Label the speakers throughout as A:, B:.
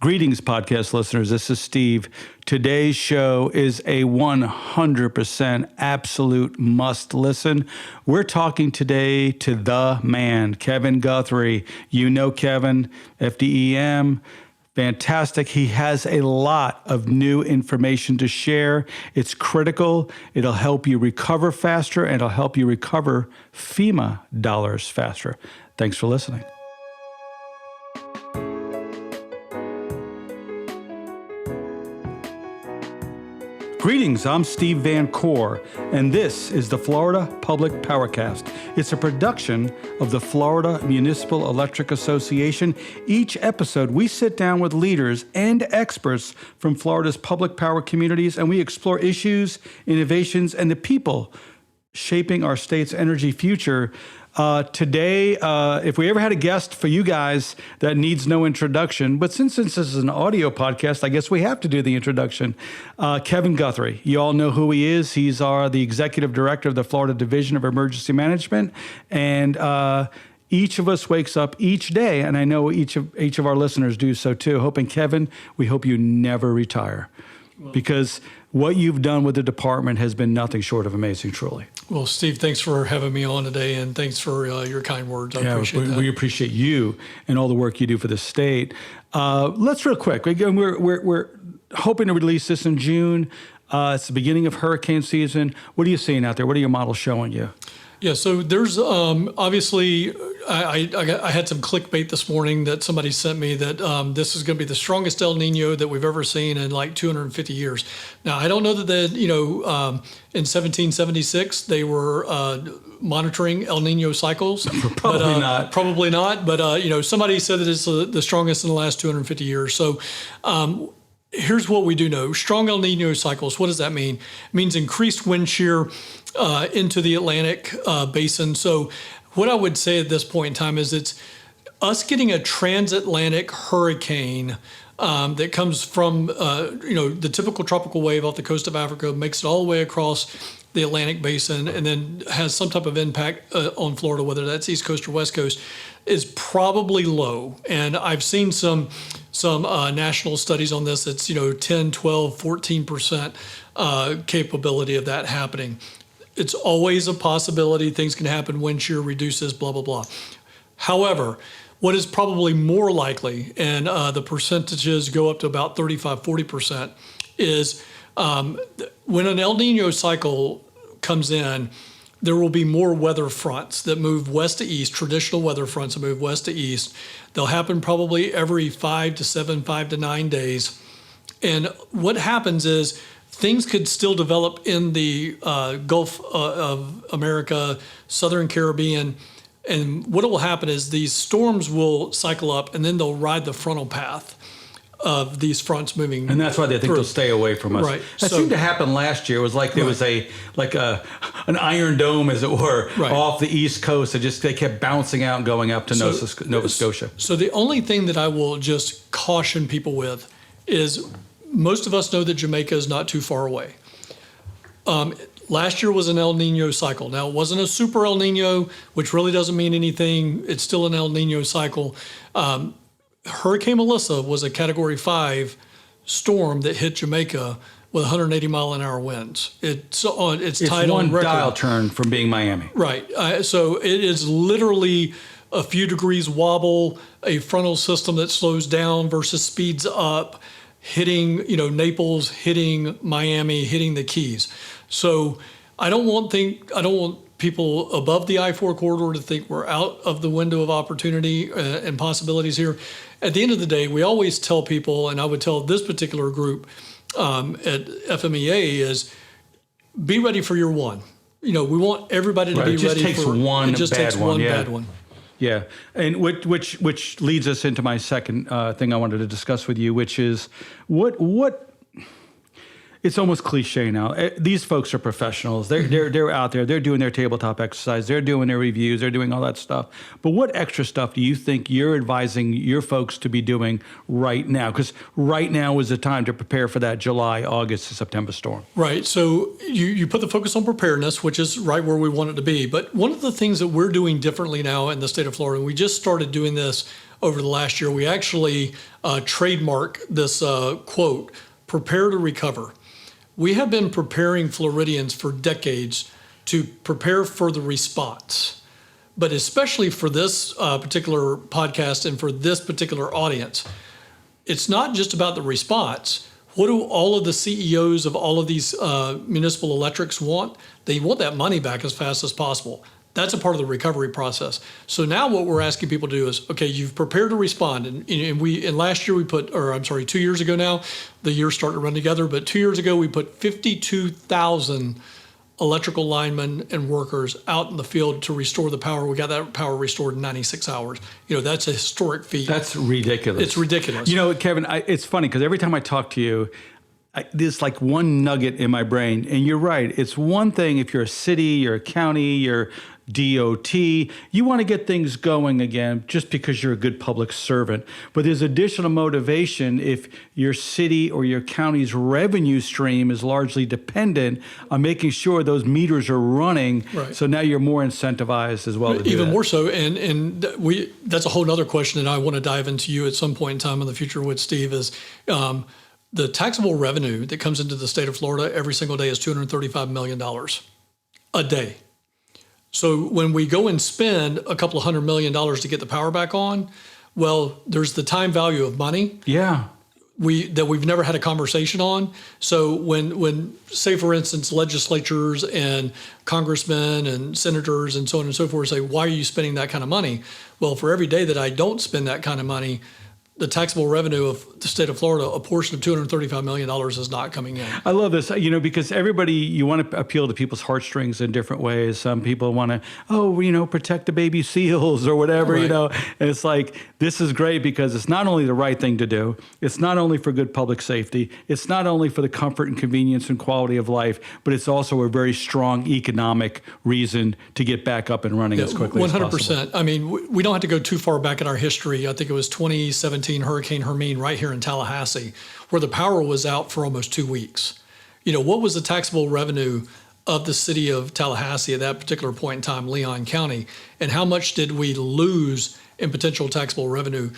A: Greetings, podcast listeners. This is Steve. Today's show is a 100% absolute must listen. We're talking today to the man, Kevin Guthrie. You know Kevin, FDEM. Fantastic. He has a lot of new information to share. It's critical. It'll help you recover faster, and it'll help you recover FEMA dollars faster. Thanks for listening. Greetings, I'm Steve Van Coor, and this is the Florida Public Powercast. It's a production of the Florida Municipal Electric Association. Each episode, we sit down with leaders and experts from Florida's public power communities, and we explore issues, innovations, and the people shaping our state's energy future. Today, if we ever had a guest for you guys that needs no introduction, but since this is an audio podcast, I guess we have to do the introduction. Kevin Guthrie, you all know who he is. He's the executive director of the Florida Division of Emergency Management, and each of us wakes up each day, and I know each of our listeners do so too, hoping, Kevin, we hope you never retire, because what you've done with the department has been nothing short of amazing, truly.
B: Well, Steve, thanks for having me on today, and thanks for your kind words. I appreciate that.
A: We appreciate you and all the work you do for the state. Let's real quick. We're hoping to release this in June. It's the beginning of hurricane season. What are you seeing out there? What are your models showing you?
B: Yeah, so there's obviously, I had some clickbait this morning that somebody sent me that this is going to be the strongest El Nino that we've ever seen in like 250 years. Now, I don't know that in 1776 they were monitoring El Nino cycles.
A: Probably not.
B: Probably not. But somebody said that it's the strongest in the last 250 years. So. Here's what we do know. Strong El Nino cycles, what does that mean? It means increased wind shear into the Atlantic basin. So what I would say at this point in time is it's us getting a transatlantic hurricane that comes from the typical tropical wave off the coast of Africa, makes it all the way across the Atlantic basin, and then has some type of impact on Florida, whether that's East Coast or West Coast, is probably low. And I've seen some national studies on this. It's 10, 12, 14% capability of that happening. It's always a possibility. Things can happen. Wind shear reduces, blah, blah, blah. However, what is probably more likely, and the percentages go up to about 35, 40%, is when an El Nino cycle comes in, there will be more weather fronts that move west to east, traditional weather fronts that move west to east. They'll happen probably every 5 to 7, 5 to 9 days. And what happens is things could still develop in the Gulf of America, Southern Caribbean. And what will happen is these storms will cycle up, and then they'll ride the frontal path of these fronts moving.
A: And that's why they think they'll stay away from us.
B: Right.
A: That seemed to happen last year. It was like there was an iron dome, as it were, off the East Coast. They kept bouncing out and going up to Nova Scotia.
B: So the only thing that I will just caution people with is most of us know that Jamaica is not too far away. Last year was an El Nino cycle. Now, it wasn't a super El Nino, which really doesn't mean anything. It's still an El Nino cycle. Hurricane Melissa was a Category 5 storm that hit Jamaica with 180 mile an hour winds. It's tied on record.
A: It's one dial turn from being Miami.
B: Right. So it is literally a few degrees wobble, a frontal system that slows down versus speeds up, hitting Naples, hitting Miami, hitting the Keys. So I don't want people above the I-4 corridor to think we're out of the window of opportunity and possibilities here. At the end of the day, we always tell people, and I would tell this particular group at FMEA, is be ready for your one. We want everybody to be ready for.
A: It just takes one
B: bad one.
A: Yeah, and which leads us into my second thing I wanted to discuss with you, which is what it's almost cliche now. These folks are professionals. They're out there. They're doing their tabletop exercise. They're doing their reviews. They're doing all that stuff. But what extra stuff do you think you're advising your folks to be doing right now? Because right now is the time to prepare for that July, August, September storm.
B: Right. So you put the focus on preparedness, which is right where we want it to be. But one of the things that we're doing differently now in the state of Florida, we just started doing this over the last year. We actually trademark this quote, prepare to recover. We have been preparing Floridians for decades to prepare for the response. But especially for this particular podcast and for this particular audience, it's not just about the response. What do all of the CEOs of all of these municipal electrics want? They want that money back as fast as possible. That's a part of the recovery process. So now what we're asking people to do is, okay, you've prepared to respond. And last year 2 years ago now, the year's starting to run together, but 2 years ago we put 52,000 electrical linemen and workers out in the field to restore the power. We got that power restored in 96 hours. That's a historic feat.
A: That's ridiculous.
B: It's ridiculous.
A: Kevin, it's funny because every time I talk to you, there's like one nugget in my brain. And you're right. It's one thing if you're a city, you're a county, you're DOT, you want to get things going again just because you're a good public servant. But there's additional motivation if your city or your county's revenue stream is largely dependent on making sure those meters are running. Right. So now you're more incentivized as well to do
B: Even
A: that.
B: more so. And that's a whole other question that I want to dive into you at some point in time in the future with Steve is the taxable revenue that comes into the state of Florida every single day is $235 million a day. So when we go and spend a couple of $100 million to get the power back on, well, there's the time value of money.
A: Yeah.
B: That we've never had a conversation on. So when say, for instance, legislatures and congressmen and senators and so on and so forth say, why are you spending that kind of money? Well, for every day that I don't spend that kind of money, the taxable revenue of the state of Florida, a portion of $235 million is not coming in.
A: I love this, because everybody, you want to appeal to people's heartstrings in different ways. Some people want to, protect the baby seals or whatever,
B: Right.
A: And it's like, this is great because it's not only the right thing to do. It's not only for good public safety. It's not only for the comfort and convenience and quality of life, but it's also a very strong economic reason to get back up and running as quickly as possible.
B: 100%. I mean, we don't have to go too far back in our history. I think it was 2017. Hurricane Hermine right here in Tallahassee, where the power was out for almost 2 weeks. What was the taxable revenue of the city of Tallahassee at that particular point in time, Leon County, and how much did we lose in potential taxable revenue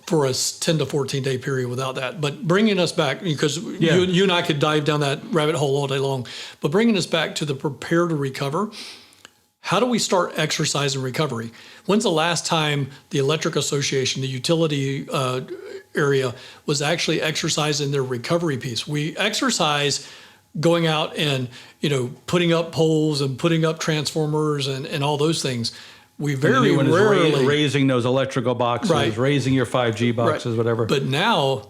B: for a 10 to 14 day period without that? But bringing us back, because you and I could dive down that rabbit hole all day long, but bringing us back to the prepare to recover. How do we start exercising recovery? When's the last time the Electric Association, the utility area, was actually exercising their recovery piece? We exercise going out and putting up poles and putting up transformers and all those things. We very rarely
A: raising those electrical boxes, right. Raising your 5G boxes, right. Whatever.
B: But now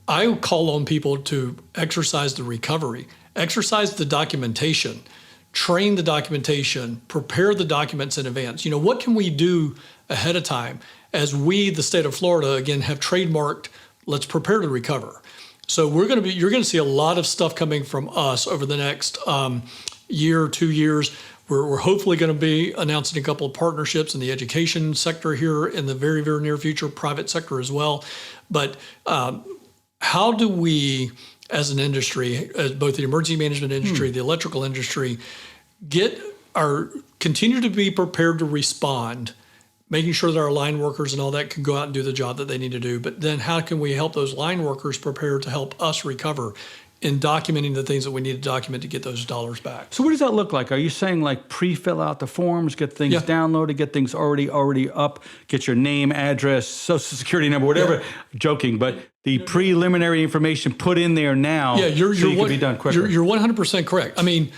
B: I call on people to exercise the recovery, exercise the documentation. Train the documentation, prepare the documents in advance. What can we do ahead of time as we, the state of Florida, again, have trademarked, let's prepare to recover. So you're going to see a lot of stuff coming from us over the next year, 2 years. We're hopefully going to be announcing a couple of partnerships in the education sector here in the very, very near future, private sector as well. But how do we, as an industry, as both the emergency management industry, the electrical industry, continue to be prepared to respond, making sure that our line workers and all that can go out and do the job that they need to do. But then how can we help those line workers prepare to help us recover in documenting the things that we need to document to get those dollars back?
A: So what does that look like? Are you saying like pre-fill out the forms, get things downloaded, get things already up, get your name, address, social security number, whatever? Yeah. Joking, but the preliminary information put in there now so you can be done quicker.
B: You're 100% correct. I mean,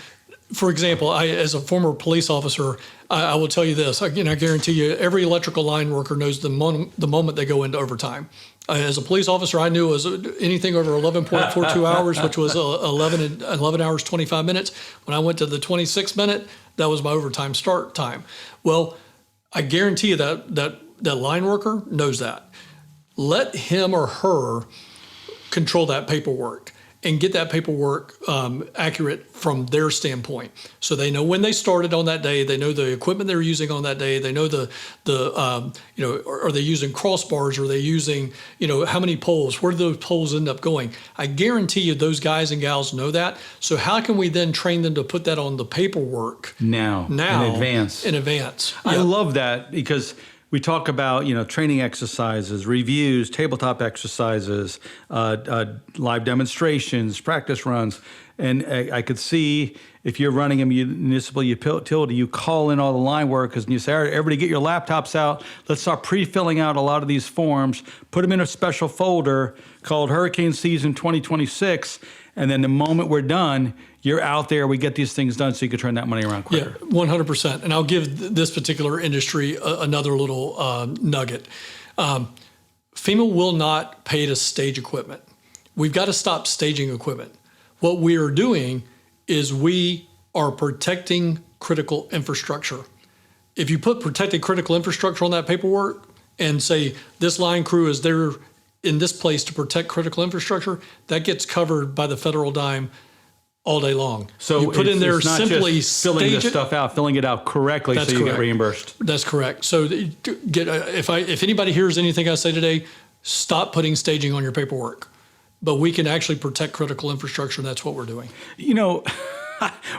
B: for example, as a former police officer, I will tell you this. I guarantee you every electrical line worker knows the moment they go into overtime. As a police officer, I knew it was anything over 11.42 hours, which was 11 hours, 25 minutes. When I went to the 26 minute, that was my overtime start time. Well, I guarantee you that line worker knows that. Let him or her control that paperwork and get that paperwork accurate from their standpoint. So they know when they started on that day, they know the equipment they're using on that day, they know are they using crossbars, are they using, how many poles, where do those poles end up going? I guarantee you those guys and gals know that. So how can we then train them to put that on the paperwork? Now,
A: in advance.
B: In advance.
A: I love that because we talk about, training exercises, reviews, tabletop exercises, live demonstrations, practice runs. And I could see if you're running a municipal utility, you call in all the line workers and you say, all right, everybody get your laptops out. Let's start pre-filling out a lot of these forms, put them in a special folder called Hurricane Season 2026. And then the moment we're done, you're out there, we get these things done so you can turn that money around quicker.
B: Yeah, 100%. And I'll give this particular industry another little nugget. FEMA will not pay to stage equipment. We've got to stop staging equipment. What we are doing is we are protecting critical infrastructure. If you put protected critical infrastructure on that paperwork and say this line crew is there in this place to protect critical infrastructure, that gets covered by the federal dime all day long.
A: So
B: you put in there
A: it's not
B: simply
A: just filling this stuff out, filling it out correctly so you get reimbursed.
B: That's correct. So if anybody hears anything I say today, stop putting staging on your paperwork. But we can actually protect critical infrastructure, and that's what we're doing.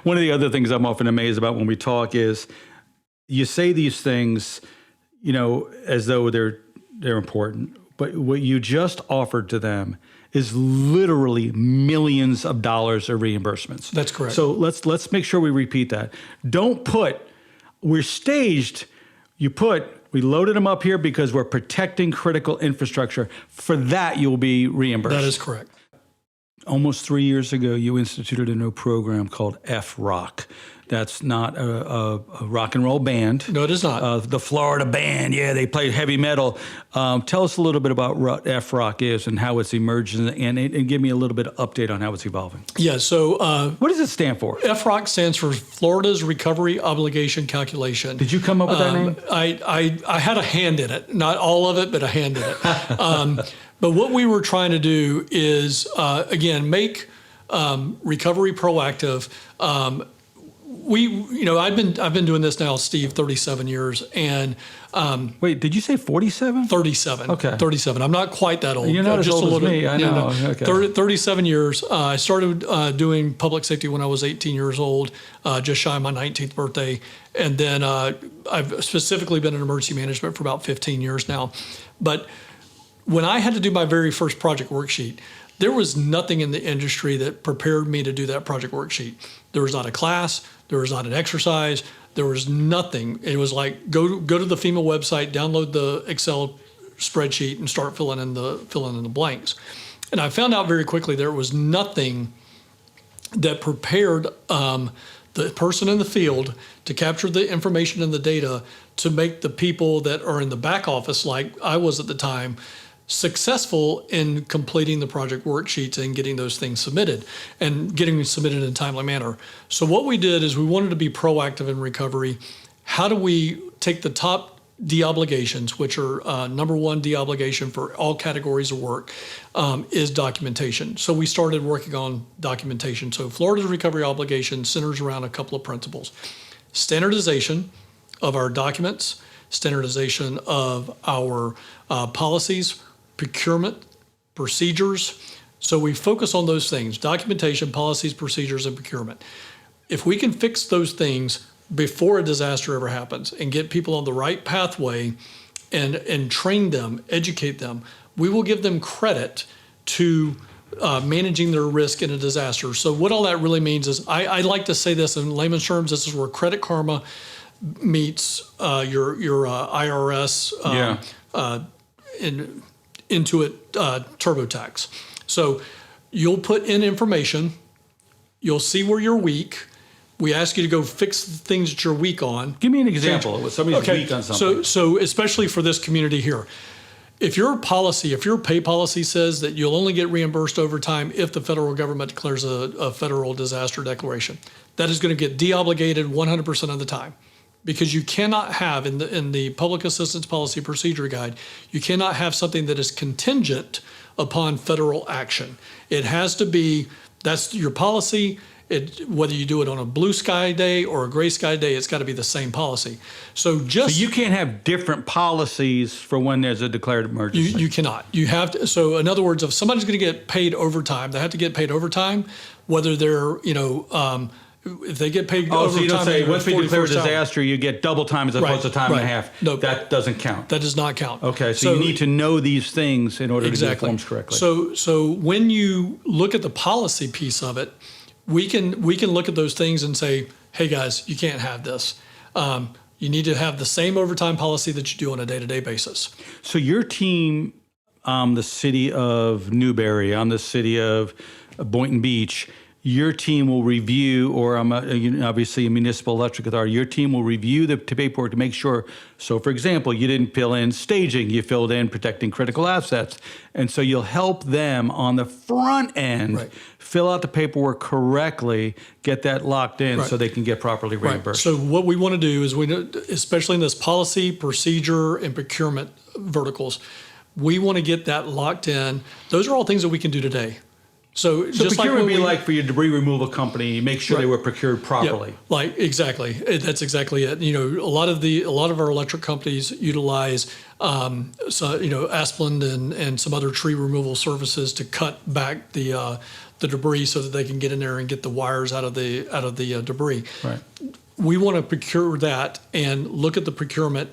A: One of the other things I'm often amazed about when we talk is you say these things, as though they're important, but what you just offered to them is literally millions of dollars of reimbursements.
B: That's correct.
A: So let's make sure we repeat that. Don't put, we're staged, we loaded them up here because we're protecting critical infrastructure. For that, you'll be reimbursed.
B: That is correct.
A: Almost 3 years ago, you instituted a new program called F-ROC. That's not a rock and roll band.
B: No, it is not.
A: The Florida band, they play heavy metal. Tell us a little bit about what F-ROC is and how it's emerging, and give me a little bit of update on how it's evolving.
B: Yeah, so...
A: what does it stand for?
B: F-ROC stands for Florida's Recovery Obligation Calculation.
A: Did you come up with that name?
B: I had a hand in it. Not all of it, but a hand in it. But what we were trying to do is, again, make recovery proactive. I've been doing this now, Steve, 37 years, and
A: wait, did you say 47?
B: 37.
A: Okay,
B: 37. I'm not quite that old.
A: You're not as old as me. I know. Okay.
B: 37 years. I started doing public safety when I was 18 years old, just shy of my 19th birthday, and then I've specifically been in emergency management for about 15 years now. But when I had to do my very first project worksheet, there was nothing in the industry that prepared me to do that project worksheet. There was not a class. There was not an exercise. There was nothing. It was like go to the FEMA website, download the Excel spreadsheet, and start filling in the blanks. And I found out very quickly there was nothing that prepared the person in the field to capture the information and the data to make the people that are in the back office, like I was at the time, successful in completing the project worksheets and getting those things submitted and getting them submitted in a timely manner. So what we did is we wanted to be proactive in recovery. How do we take the top de-obligations, which are number one de-obligation for all categories of work, is documentation. So we started working on documentation. So Florida's recovery obligation centers around a couple of principles. Standardization of our documents, standardization of our policies, procurement, procedures. So we focus on those things: documentation, policies, procedures, and procurement. If we can fix those things before a disaster ever happens and get people on the right pathway and train them, educate them, we will give them credit to managing their risk in a disaster. So what all that really means is, I like to say this in layman's terms, this is where Credit Karma meets your IRS Intuit TurboTax. So you'll put in information, you'll see where you're weak. We ask you to go fix the things that you're weak on.
A: Give me an example of somebody's weak on something.
B: So especially for this community here, if your pay policy says that you'll only get reimbursed overtime if the federal government declares a federal disaster declaration, that is going to get de-obligated 100% of the time. Because you cannot have, in the Public Assistance Policy Procedure Guide, you cannot have something that is contingent upon federal action. It has to be, that's your policy. Whether you do it on a blue sky day or a gray sky day, it's got to be the same policy. So
A: you can't have different policies for when there's a declared emergency.
B: You cannot. You have to. So in other words, if somebody's going to get paid overtime, they have to get paid overtime, whether they're if they get paid
A: Oh,
B: overtime,
A: so you don't say,
B: anyway,
A: once we declare a
B: 44 hours.
A: disaster, you get double time as opposed to time and a half.
B: No.
A: That doesn't count.
B: That does not count.
A: Okay, so you need to know these things in order to do the
B: Exactly.
A: forms correctly.
B: So when you look at the policy piece of it, we can look at those things and say, hey guys, you can't have this. You need to have the same overtime policy that you do on a day-to-day basis.
A: So your team, the city of Newberry, on the city of Boynton Beach, your team will review, or obviously a municipal electric authority, your team will review the paperwork to make sure. So, for example, you didn't fill in staging, you filled in protecting critical assets. And so you'll help them on the front end fill out the paperwork correctly, get that locked in so they can get properly reimbursed.
B: So what we want to do is, especially in this policy, procedure, and procurement verticals, we want to get that locked in. Those are all things that we can do today. So just
A: procurement would be
B: we,
A: like for your debris removal company, make sure they were procured properly.
B: Like exactly, that's exactly it. You know, a lot of our electric companies utilize, Asplund and some other tree removal services to cut back the debris so that they can get in there and get the wires out of the debris.
A: Right.
B: We want to procure that and look at the procurement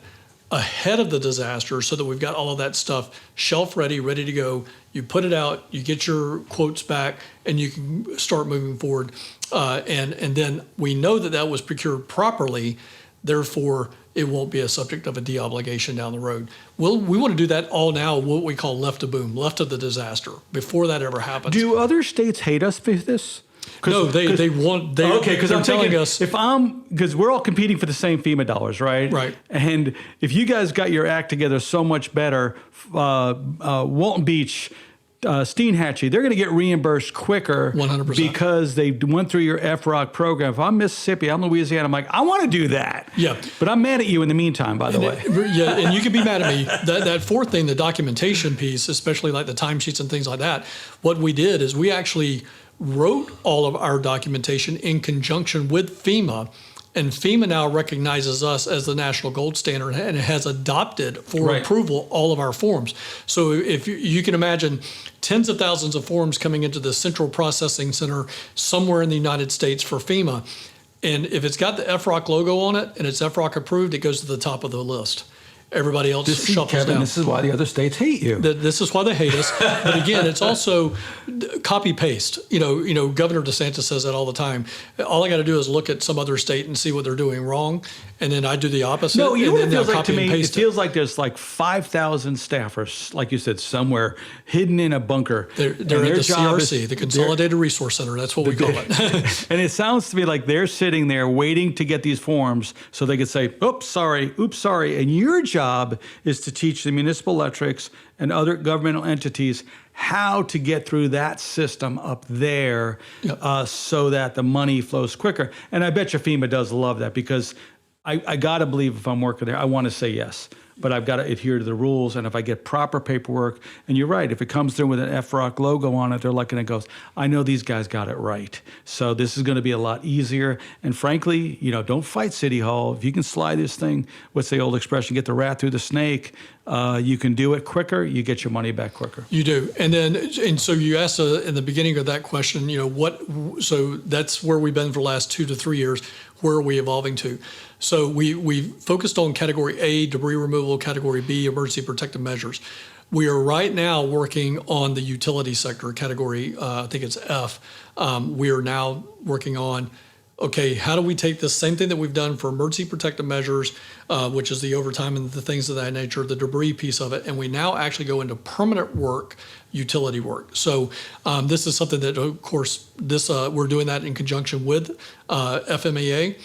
B: ahead of the disaster so that we've got all of that stuff shelf ready to go. You put it out, you get your quotes back, and you can start moving forward. And then we know that was procured properly, therefore it won't be a subject of a de-obligation down the road. We want to do that all now, what we call left of boom, left of the disaster, before that ever happens.
A: Do other states hate us for this?
B: No, they want.
A: Because I'm
B: telling
A: thinking,
B: us
A: because we're all competing for the same FEMA dollars, right?
B: Right.
A: And if you guys got your act together so much better, Walton Beach, Steenhatchee, they're going to get reimbursed quicker
B: 100%.
A: because they went through your F-ROC program. If I'm Mississippi, I'm Louisiana, I'm like, I want to do that.
B: Yeah.
A: But I'm mad at you in the meantime, by the way.
B: And you can be mad at me. That fourth thing, the documentation piece, especially like the timesheets and things like that, what we did is we actually wrote all of our documentation in conjunction with FEMA, and FEMA now recognizes us as the national gold standard and has adopted for approval all of our forms. So if you can imagine tens of thousands of forms coming into the central processing center somewhere in the United States for FEMA, and if it's got the F-ROC logo on it and it's F-ROC approved, it goes to the top of the list. Everybody else shuffles
A: Kevin,
B: down.
A: this is why the other states hate you.
B: This is why they hate us. But again, it's also copy paste. You know, Governor DeSantis says that all the time. All I got to do is look at some other state and see what they're doing wrong, and then I do the opposite.
A: No, you know what it feels like to me? It
B: It
A: feels like there's like 5,000 staffers, like you said, somewhere hidden in a bunker.
B: They're at the CRC, the Consolidated Resource Center. That's what we call it.
A: And it sounds to me like they're sitting there waiting to get these forms so they could say, oops, sorry. And your job is to teach the municipal electrics and other governmental entities how to get through that system up there so that the money flows quicker. And I bet you FEMA does love that, because I got to believe if I'm working there, I want to say yes. But I've got to adhere to the rules, and if I get proper paperwork, and you're right, if it comes through with an F-ROC logo on it, they're looking and goes, I know these guys got it right. So this is going to be a lot easier. And frankly, don't fight City Hall. If you can slide this thing, what's the old expression, get the rat through the snake, you can do it quicker, you get your money back quicker.
B: You do. And so you asked in the beginning of that question, so that's where we've been for the last 2 to 3 years. Where are we evolving to? So we focused on Category A, debris removal, Category B, emergency protective measures. We are right now working on the utility sector, Category, I think it's F. We are now working on, okay, how do we take this same thing that we've done for emergency protective measures, which is the overtime and the things of that nature, the debris piece of it, and we now actually go into permanent work, utility work. So this is something that, of course, we're doing that in conjunction with FMEA.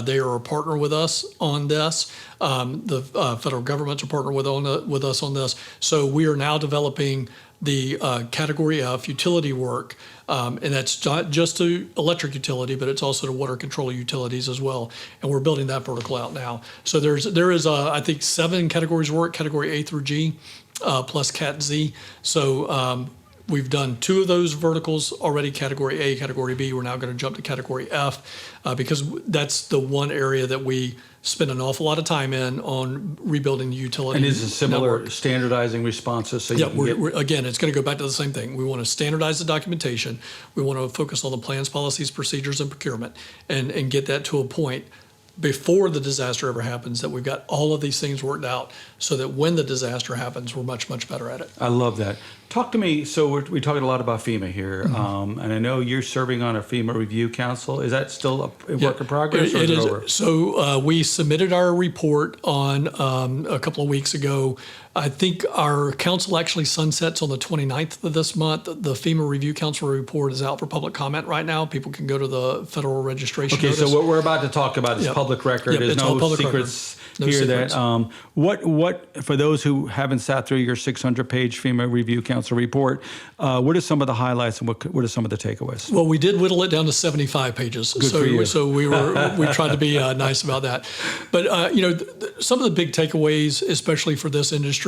B: They are a partner with us on this. The federal government's a partner with us on this. So we are now developing the Category F utility work, and that's not just to electric utility, but it's also to water control utilities as well. And we're building that vertical out now. So there is I think 7 categories of work, Category A through G, plus Cat Z. So We've done 2 of those verticals already, Category A, Category B. We're now going to jump to Category F because that's the one area that we spend an awful lot of time in on rebuilding the utility
A: And is it similar
B: network.
A: standardizing responses? So
B: Yeah,
A: you can get,
B: again, it's going to go back to the same thing. We want to standardize the documentation. We want to focus on the plans, policies, procedures, and procurement and get that to a point before the disaster ever happens that we've got all of these things worked out so that when the disaster happens, we're much, much better at it.
A: I love that. Talk to me. So we're talking a lot about FEMA here, and I know you're serving on a FEMA review council. Is that still a work in progress, or is it over?
B: So we submitted our report on a couple of weeks ago. I think our council actually sunsets on the 29th of this month. The FEMA Review Council report is out for public comment right now. People can go to the federal registration
A: Okay,
B: notice.
A: so what we're about to talk about is
B: Yep.
A: public record.
B: Yep,
A: There's
B: it's all
A: no
B: public
A: secrets
B: record. No
A: here.
B: secrets.
A: That what for those who haven't sat through your 600-page FEMA Review Council report, what are some of the highlights and what are some of the takeaways?
B: Well, we did whittle it down to 75 pages.
A: Good for you.
B: So we tried to be nice about that. But some of the big takeaways, especially for this industry,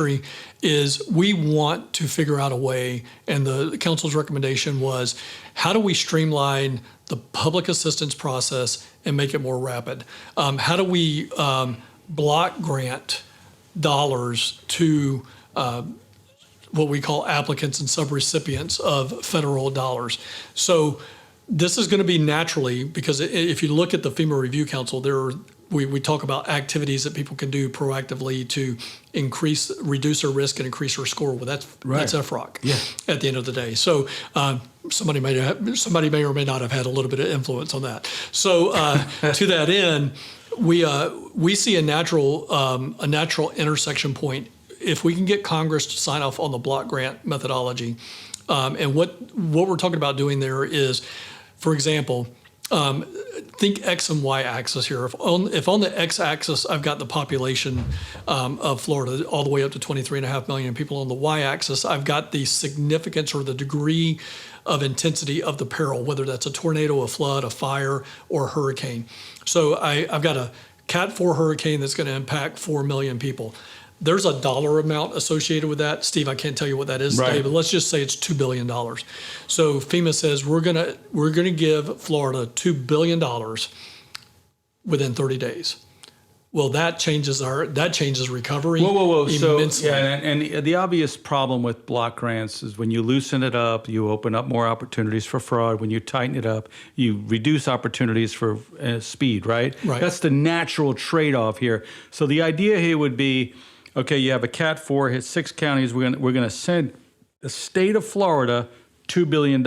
B: is we want to figure out a way, and the council's recommendation was, how do we streamline the public assistance process and make it more rapid? How do we block grant dollars to what we call applicants and subrecipients of federal dollars? So this is going to be naturally, because if you look at the FEMA Review Council, we talk about activities that people can do proactively to reduce their risk and increase their score. Well, that's F-ROC at the end of the day. So somebody may or may not have had a little bit of influence on that. So to that end, we see a natural intersection point if we can get Congress to sign off on the block grant methodology. And what we're talking about doing there is, for example, think X and Y axis here. If on the X axis I've got the population of Florida all the way up to 23.5 million people, on the Y axis I've got the significance or the degree of intensity of the peril, whether that's a tornado, a flood, a fire, or a hurricane. So I've got a Cat 4 hurricane that's going to impact 4 million people. There's a dollar amount associated with that. Steve, I can't tell you what that is today, but let's just say it's $2 billion. So FEMA says we're gonna give Florida $2 billion within 30 days. Well, that changes recovery immensely.
A: So, and the obvious problem with block grants is when you loosen it up, you open up more opportunities for fraud. When you tighten it up, you reduce opportunities for speed, right?
B: Right.
A: That's the natural trade-off here. So the idea here would be, okay, you have a Cat 4, hit 6 counties. We're gonna send the state of Florida $2 billion,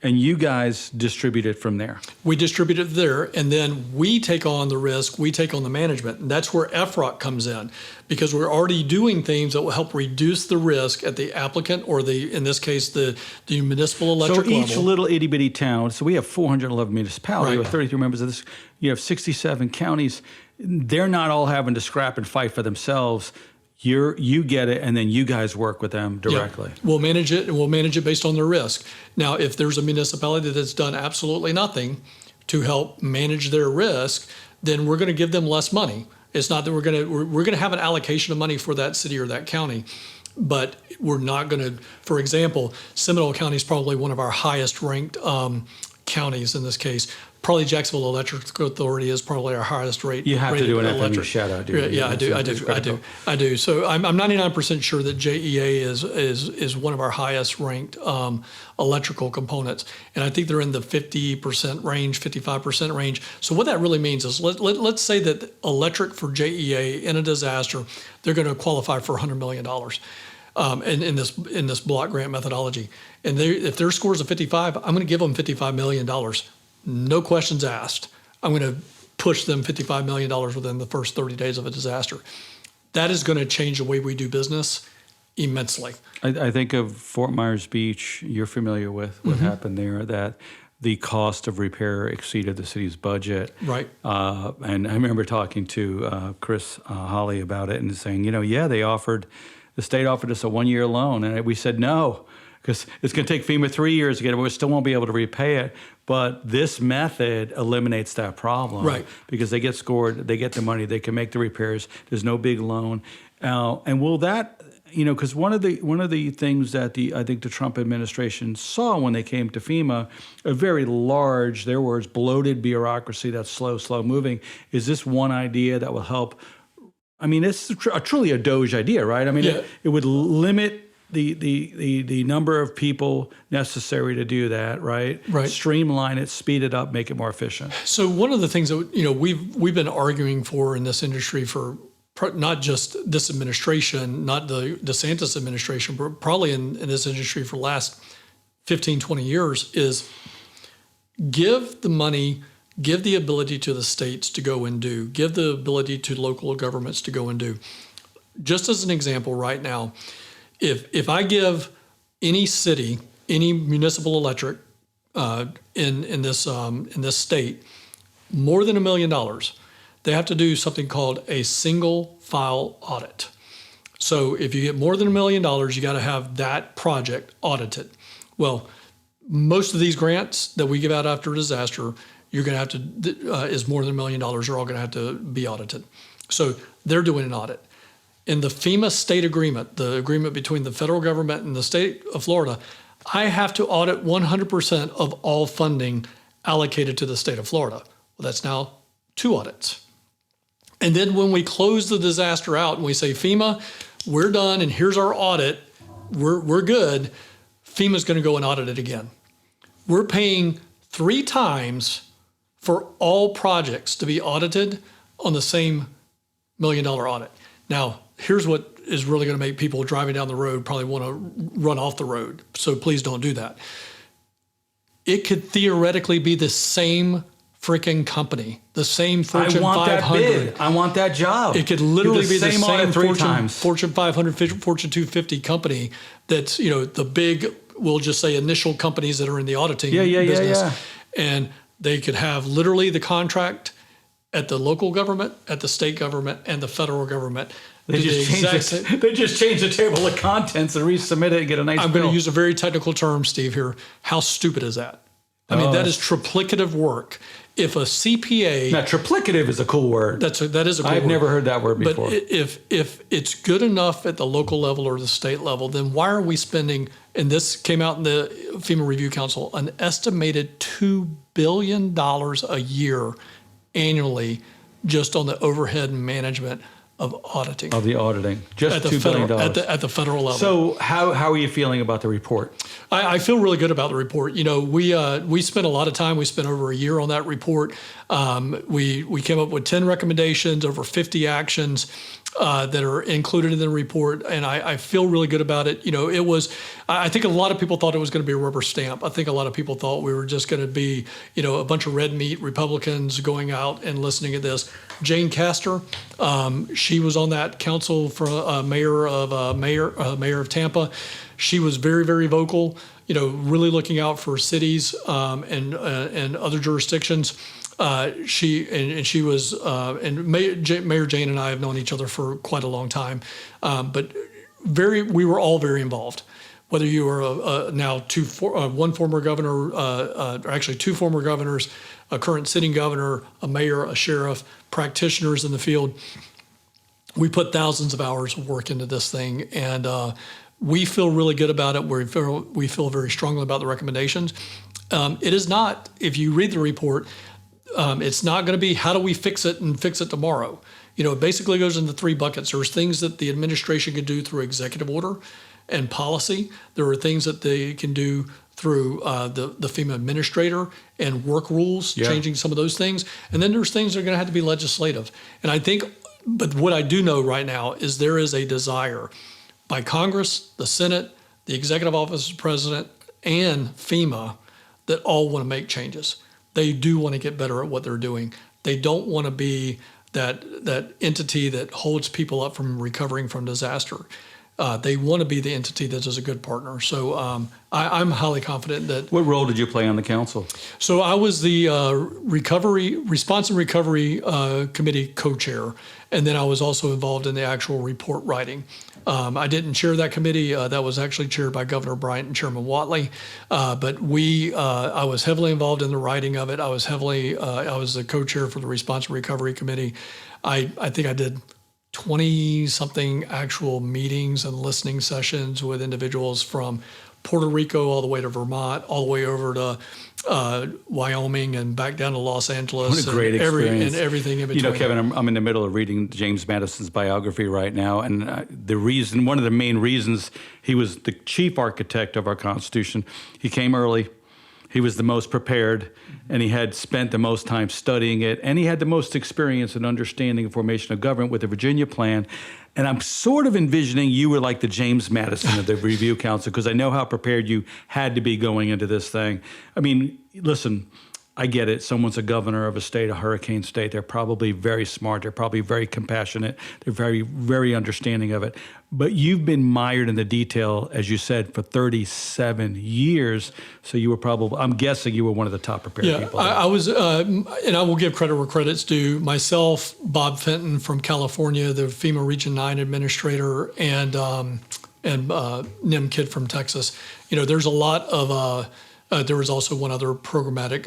A: and you guys distribute it from there.
B: We distribute it there, and then we take on the risk, we take on the management. And that's where F-ROC comes in, because we're already doing things that will help reduce the risk at the applicant or in this case, the municipal electric level.
A: So each little itty bitty town, so we have 411 municipalities with 33 members of this, you have 67 counties. They're not all having to scrap and fight for themselves. You get it, and then you guys work with them directly.
B: Yeah. We'll manage it, and we'll manage it based on their risk. Now, if there's a municipality that's done absolutely nothing to help manage their risk, then we're going to give them less money. It's not that we're going to have an allocation of money for that city or that county, but we're not going to. For example, Seminole County is probably one of our highest ranked counties in this case. Probably Jacksonville Electric Authority is probably our highest rate.
A: You have to do an
B: electric.
A: FMEA shout out, do you?
B: Yeah, I do. So I'm 99% sure that JEA is one of our highest ranked electrical components, and I think they're in the 50% range, 55% range. So what that really means is let's say that electric for JEA in a disaster, they're going to qualify for $100 million. In this block grant methodology, and if their score is a 55, I'm going to give them $55 million. No questions asked. I'm going to push them $55 million within the first 30 days of a disaster. That is going to change the way we do business immensely.
A: I think of Fort Myers Beach. You're familiar with what happened there, that the cost of repair exceeded the city's budget.
B: Right.
A: And I remember talking to Chris Holly about it and saying, the state offered us a 1-year loan, and we said no, because it's going to take FEMA 3 years to get it, but we still won't be able to repay it. But this method eliminates that problem,
B: right?
A: Because they get scored, they get the money, they can make the repairs. There's no big loan, and will that because one of the things that I think the Trump administration saw when they came to FEMA, a very large, their words, bloated bureaucracy that's slow moving. Is this one idea that will help? I mean, it's truly a DOGE idea, right? I mean, it would limit the number of people necessary to do that, right?
B: Right.
A: Streamline it, speed it up, make it more efficient.
B: So one of the things that we've been arguing for in this industry for not just this administration, not the DeSantis administration, but probably in this industry for the last 15, 20 years is give the money, give the ability to the states to go and do, give the ability to local governments to go and do. Just as an example right now, if I give any city, any municipal electric in this state more than $1 million, they have to do something called a single file audit. So if you get more than $1 million, you got to have that project audited. Well, most of these grants that we give out after a disaster, you're going to have to is more than $1 million. You're all going to have to be audited. So they're doing an audit. In the FEMA state agreement, the agreement between the federal government and the state of Florida, I have to audit 100% of all funding allocated to the state of Florida. Well, that's now 2 audits. And then when we close the disaster out and we say, FEMA, we're done and here's our audit, we're good, FEMA's going to go and audit it again. We're paying 3 times for all projects to be audited on the same $1 million audit. Now, here's what is really going to make people driving down the road probably want to run off the road. So please don't do that. It could theoretically be the same freaking company, the same Fortune 500.
A: That bid. I want that job.
B: It could literally be the same
A: Fortune
B: 500, Fortune 250 company that's, the big, we'll just say initial companies that are in the auditing business.
A: Yeah.
B: And they could have literally the contract at the local government, at the state government, and the federal government.
A: They just change the table of contents and resubmit it and get a nice bill.
B: I'm going to use a very technical term, Steve, here. How stupid is that? I mean, that is triplicative work. If a CPA...
A: Now, triplicative is a cool word.
B: That is a cool word.
A: I've never heard that word before.
B: But if it's good enough at the local level or the state level, then why are we spending, and this came out in the FEMA Review Council, an estimated $2 billion a year annually just on the overhead and management of auditing.
A: Of the auditing. Just $2 billion.
B: At the federal level.
A: So how are you feeling about the report?
B: I feel really good about the report. We spent a lot of time. We spent over a year on that report. We came up with 10 recommendations, over 50 actions that are included in the report, and I feel really good about it. I think a lot of people thought it was going to be a rubber stamp. I think a lot of people thought we were just going to be, a bunch of red meat Republicans going out and listening to this. Jane Castor, she was on that council for mayor of Tampa. She was very, very vocal, really looking out for cities and other jurisdictions. She was, and Mayor Jane and I have known each other for quite a long time, but we were all very involved. Whether you were now one former governor, or actually 2 former governors, a current sitting governor, a mayor, a sheriff, practitioners in the field, we put thousands of hours of work into this thing, and we feel really good about it. We feel very strongly about the recommendations. It is not, if you read the report, it's not going to be how do we fix it and fix it tomorrow. It basically goes into 3 buckets. There's things that the administration can do through executive order and policy. There are things that they can do through the FEMA administrator and work rules, changing some of those things. And then there's things that are going to have to be legislative. And I think, but what I do know right now is there is a desire by Congress, the Senate, the Executive Office of the President, and FEMA that all want to make changes. They do want to get better at what they're doing. They don't want to be that entity that holds people up from recovering from disaster. They want to be the entity that is a good partner. So I'm highly confident that.
A: What role did you play on the council?
B: So I was the Response and Recovery Committee co-chair, and then I was also involved in the actual report writing. I didn't chair that committee. That was actually chaired by Governor Bryant and Chairman Whatley. But I was heavily involved in the writing of it. I was the co-chair for the Response and Recovery Committee. I think I did 20-something actual meetings and listening sessions with individuals from Puerto Rico all the way to Vermont, all the way over to Wyoming and back down to Los Angeles.
A: What a great experience.
B: And everything in between.
A: You know, Kevin, I'm in the middle of reading James Madison's biography right now, and one of the main reasons he was the chief architect of our Constitution, he came early, he was the most prepared, and he had spent the most time studying it, and he had the most experience in understanding the formation of government with the Virginia Plan. And I'm sort of envisioning you were like the James Madison of the Review Council, because I know how prepared you had to be going into this thing. I mean, listen, I get it. Someone's a governor of a state, a hurricane state. They're probably very smart. They're probably very compassionate. They're very, very understanding of it. But you've been mired in the detail, as you said, for 37 years. So you were probably, I'm guessing you were one of the top prepared people.
B: I was, and I will give credit where credit's due. Myself, Bob Fenton from California, the FEMA Region 9 administrator, and Nim Kidd from Texas. You know, there's a lot of, there was also one other programmatic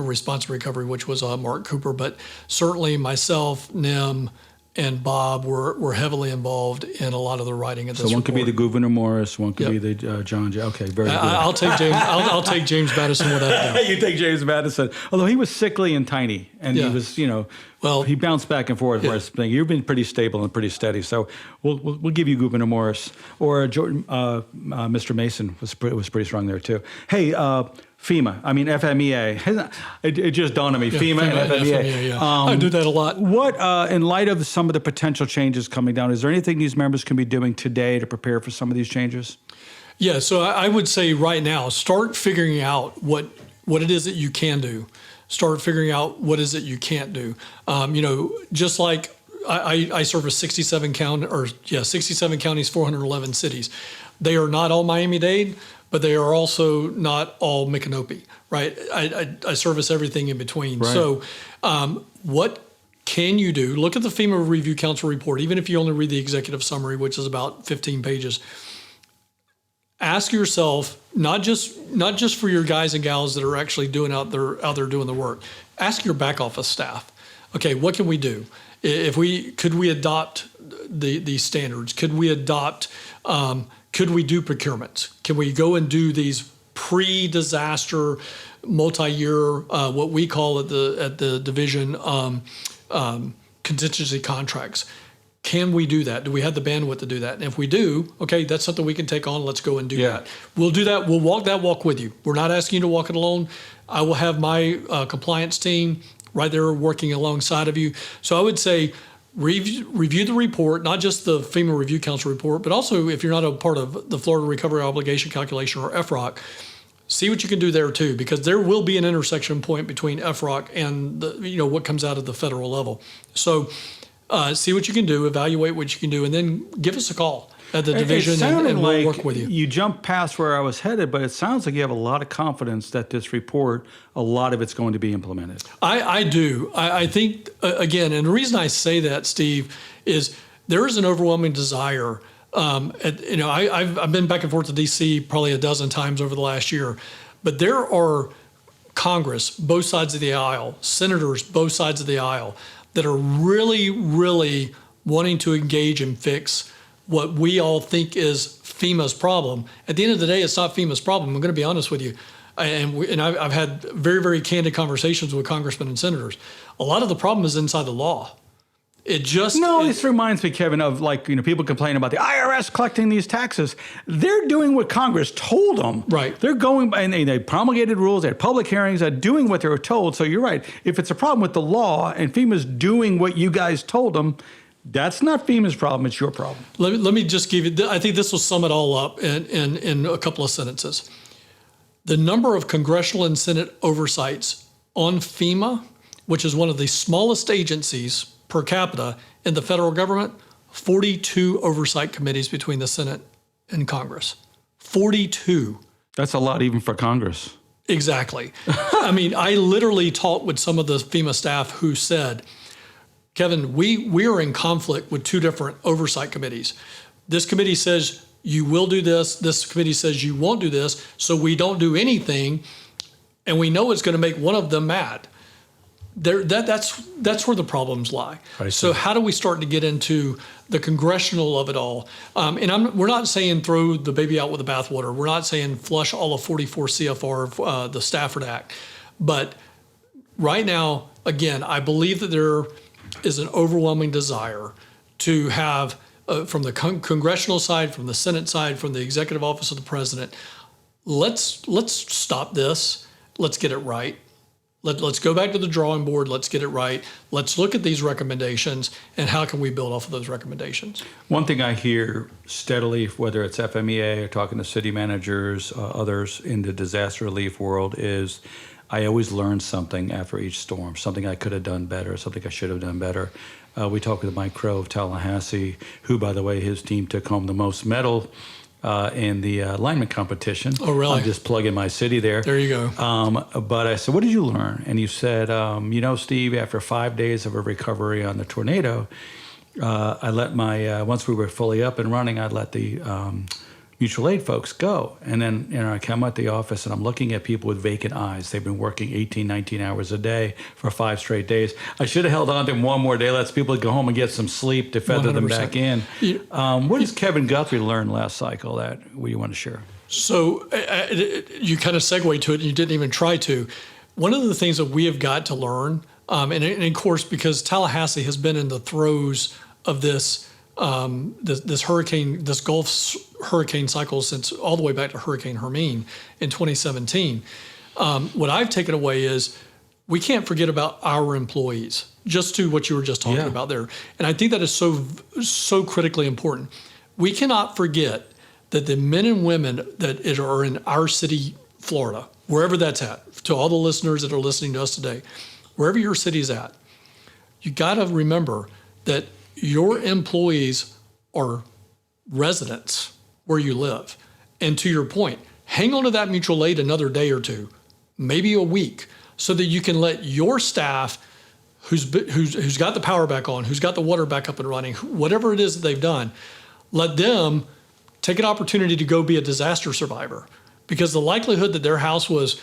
B: response and recovery, which was Mark Cooper. But certainly myself, Nim, and Bob were heavily involved in a lot of the writing of this.
A: So one
B: report.
A: could be the Gouverneur Morris, one could be the John J. Okay, very good.
B: I'll take James. I'll take James Madison without a doubt.
A: You take James Madison, although he was sickly and tiny, and he was, you know, well, he bounced back and forth. You've been pretty stable and pretty steady, so we'll give you Gouverneur Morris or Jordan. Mr. Mason was pretty strong there too. Hey, FEMA, I mean FMEA. It just dawned on me. FEMA and FMEA.
B: I do that a lot.
A: What, in light of some of the potential changes coming down, is there anything these members can be doing today to prepare for some of these changes?
B: Yeah, so I would say right now, start figuring out what it is that you can do. Start figuring out what is it you can't do. You know, just like I service 67 counties, 411 cities. They are not all Miami-Dade, but they are also not all Micanopy, right? I service everything in between.
A: Right.
B: So what can you do? Look at the FEMA Review Council report, even if you only read the executive summary, which is about 15 pages. Ask yourself, not just for your guys and gals that are actually out there doing the work. Ask your back office staff. Okay, what can we do? Could we adopt these standards? Could we adopt? Could we do procurements? Can we go and do these pre-disaster, multi-year, what we call at the division contingency contracts? Can we do that? Do we have the bandwidth to do that? And if we do, okay, that's something we can take on. Let's go and do that. We'll do that. We'll walk that walk with you. We're not asking you to walk it alone. I will have my compliance team right there working alongside of you. So I would say review the report, not just the FEMA Review Council report, but also if you're not a part of the Florida Recovery Obligation Calculation or F-ROC, see what you can do there too, because there will be an intersection point between F-ROC and what comes out of the federal level. So see what you can do, evaluate what you can do, and then give us a call at the division and we'll work with you.
A: You jumped past where I was headed, but it sounds like you have a lot of confidence that this report, a lot of it's going to be implemented.
B: I do. I think, again, and the reason I say that, Steve, is there is an overwhelming desire. I've been back and forth to D.C. probably a dozen times over the last year, but there are Congress, both sides of the aisle, senators, both sides of the aisle, that are really, really wanting to engage and fix what we all think is FEMA's problem. At the end of the day, it's not FEMA's problem. I'm going to be honest with you. And I've had very, very candid conversations with congressmen and senators. A lot of the problem is inside the law. This reminds me, Kevin, of people complain about the IRS collecting these taxes. They're doing what Congress told them. Right.
A: They're going, and they promulgated rules, they had public hearings, they're doing what they were told. So you're right. If it's a problem with the law and FEMA's doing what you guys told them, that's not FEMA's problem, it's your problem.
B: Let me just give you, I think this will sum it all up in a couple of sentences. The number of congressional and Senate oversights on FEMA, which is one of the smallest agencies per capita in the federal government, 42 oversight committees between the Senate and Congress. 42.
A: That's a lot even for Congress.
B: Exactly. I mean, I literally talked with some of the FEMA staff who said, Kevin, we are in conflict with two different oversight committees. This committee says you will do this. This committee says you won't do this. So we don't do anything. And we know it's going to make one of them mad. that's where the problems lie. So how do we start to get into the congressional of it all? And we're not saying throw the baby out with the bathwater. We're not saying flush all of 44 CFR, the Stafford Act. But right now, again, I believe that there is an overwhelming desire to have, from the congressional side, from the Senate side, from the executive office of the president, let's stop this. Let's get it right. Let's go back to the drawing board. Let's get it right. Let's look at these recommendations and how can we build off of those recommendations.
A: One thing I hear steadily, whether it's FMEA or talking to city managers, others in the disaster relief world, is I always learn something after each storm, something I could have done better, something I should have done better. We talked with Mike Crow of Tallahassee, who, by the way, his team took home the most medal in the lineman competition.
B: Oh, really?
A: I'm just plugging my city there.
B: There you go.
A: But I said, what did you learn? And he said, Steve, after 5 days of a recovery on the tornado, I let once we were fully up and running, I'd let the mutual aid folks go. And then, I come at the office and I'm looking at people with vacant eyes. They've been working 18, 19 hours a day for 5 straight days. I should have held on to them one more day, let people go home and get some sleep to feather 100%. Them back in. What does Kevin Guthrie learn last cycle that you want to share?
B: So you kind of segue to it and you didn't even try to. One of the things that we have got to learn, and of course, because Tallahassee has been in the throes of this this Gulf hurricane cycle since all the way back to Hurricane Hermine in 2017. What I've taken away is we can't forget about our employees, just to what you were just talking about there. And I think that is so critically important. We cannot forget that the men and women that are in our city, Florida, wherever that's at, to all the listeners that are listening to us today, wherever your city is at, you got to remember that your employees are residents where you live. And to your point, hang on to that mutual aid another day or two, maybe a week, so that you can let your staff who's got the power back on, who's got the water back up and running, whatever it is that they've done, let them take an opportunity to go be a disaster survivor. Because the likelihood that their house was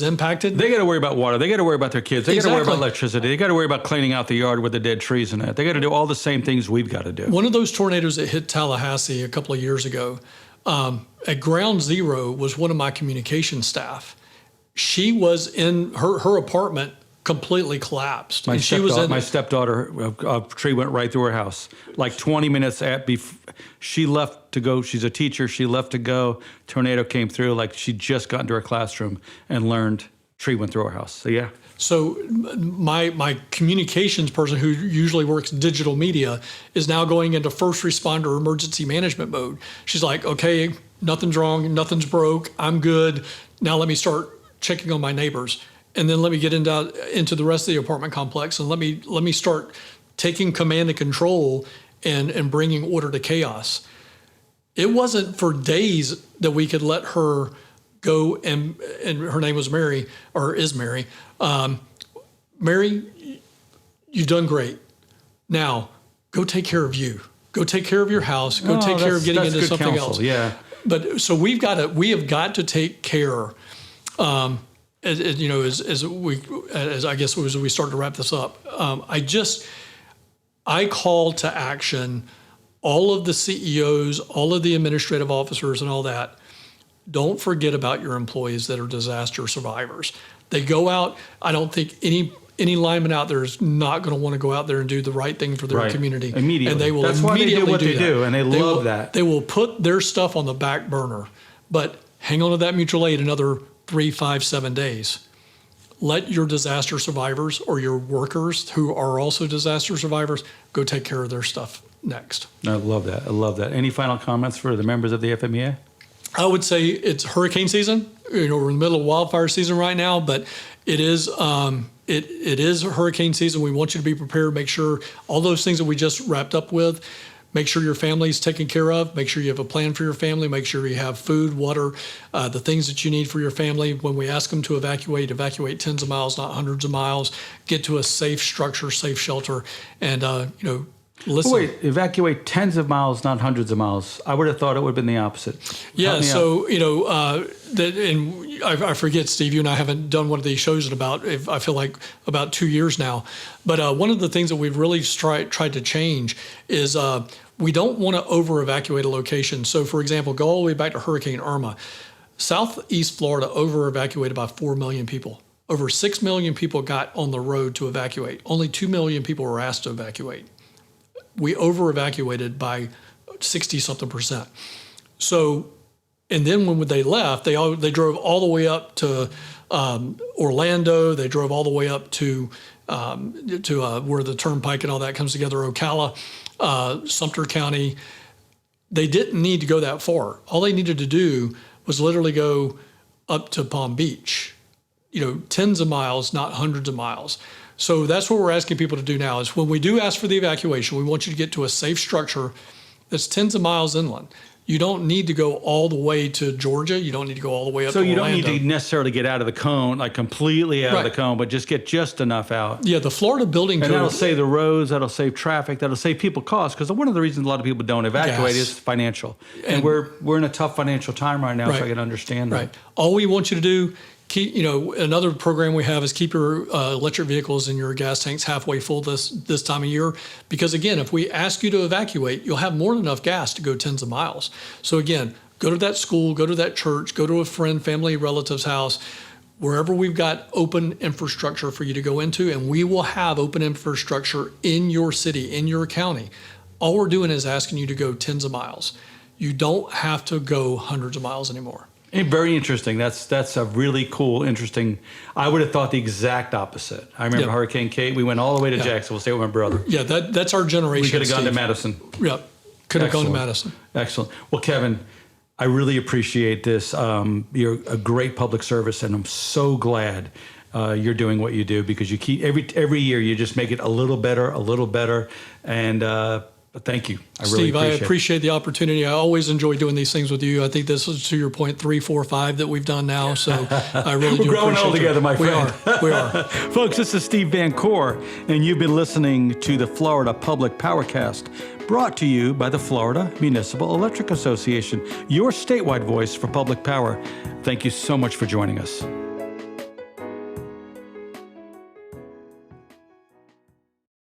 B: impacted.
A: They got to worry about water. They got to worry about their kids. They got to worry about electricity. They got to worry about cleaning out the yard with the dead trees and that. They got to do all the same things we've got to do.
B: One of those tornadoes that hit Tallahassee a couple of years ago, at ground zero was one of my communication staff. She was in her apartment completely collapsed.
A: My stepdaughter, a tree went right through her house. Like 20 minutes she left to go. She's a teacher. She left to go. Tornado came through. Like she just got into her classroom and learned. Tree went through her house. So yeah.
B: So my communications person, who usually works digital media, is now going into first responder emergency management mode. She's like, okay, nothing's wrong, nothing's broke, I'm good. Now let me start checking on my neighbors. And then let me get into the rest of the apartment complex, and let me start taking command and control and bringing order to chaos. It wasn't for days that we could let her go, and her name was Mary, or is Mary. Mary, you've done great. Now go take care of you. Go take care of your house. Go take care of getting into something else.
A: Yeah.
B: But so we have got to take care. As we start to wrap this up, I call to action all of the CEOs, all of the administrative officers and all that. Don't forget about your employees that are disaster survivors. They go out. I don't think any lineman out there is not going to want to go out there and do the right thing for their community.
A: Immediately.
B: And they will
A: That's
B: immediately
A: why they do what
B: do
A: they
B: that.
A: do, and they love that.
B: They will put their stuff on the back burner, but hang on to that mutual aid another 3, 5, 7 days. Let your disaster survivors or your workers who are also disaster survivors go take care of their stuff next.
A: I love that. Any final comments for the members of the FMEA?
B: I would say it's hurricane season. We're in the middle of wildfire season right now, but it is it is hurricane season. We want you to be prepared. Make sure all those things that we just wrapped up with. Make sure your family is taken care of. Make sure you have a plan for your family. Make sure you have food, water, the things that you need for your family. When we ask them to evacuate tens of miles, not hundreds of miles. Get to a safe structure, safe shelter, and listen.
A: Wait, evacuate tens of miles, not hundreds of miles. I would have thought it would have been the opposite.
B: Yeah, so and I forget, Steve, you and I haven't done one of these shows in I feel like about 2 years now. But one of the things that we've really tried to change is we don't want to over-evacuate a location. So, for example, go all the way back to Hurricane Irma. Southeast Florida over-evacuated by 4 million people. Over 6 million people got on the road to evacuate. Only 2 million people were asked to evacuate. We over-evacuated by 60-something%. So, and then when they left, they drove all the way up to Orlando. They drove all the way up to where the Turnpike and all that comes together, Ocala, Sumter County. They didn't need to go that far. All they needed to do was literally go up to Palm Beach, tens of miles, not hundreds of miles. So that's what we're asking people to do now is when we do ask for the evacuation, we want you to get to a safe structure that's tens of miles inland. You don't need to go all the way to Georgia. You don't need to go all the way up to Orlando.
A: So you don't need to necessarily get out of the cone, like completely out of the cone, but just get just enough out.
B: Yeah, the Florida building code.
A: And that'll save the roads, that'll save traffic, that'll save people costs. Because one of the reasons a lot of people don't evacuate is financial. And we're in a tough financial time right now, so I can understand that.
B: Right. All we want you to do, another program we have is keep your electric vehicles and your gas tanks halfway full this time of year. Because again, if we ask you to evacuate, you'll have more than enough gas to go tens of miles. So again, go to that school, go to that church, go to a friend, family, relative's house, wherever we've got open infrastructure for you to go into, and we will have open infrastructure in your city, in your county. All we're doing is asking you to go tens of miles. You don't have to go hundreds of miles anymore.
A: Very interesting. That's a really cool, interesting. I would have thought the exact opposite. I remember Hurricane Kate. We went all the way to Jacksonville, stay with my brother.
B: Yeah, that's our generation.
A: We could have gone to Madison.
B: Yeah, could have gone to Madison.
A: Excellent. Well, Kevin, I really appreciate this. You're a great public service, and I'm so glad you're doing what you do because you keep every year you just make it a little better, and. But thank you.
B: Steve, I appreciate the opportunity. I always enjoy doing these things with you. I think this is, to your point, 3, 4, 5 that we've done now. So I really do appreciate it.
A: We're growing old together, my friend.
B: We are.
A: Folks, this is Steve Van Coor, and you've been listening to the Florida Public Powercast, brought to you by the Florida Municipal Electric Association, your statewide voice for public power. Thank you so much for joining us.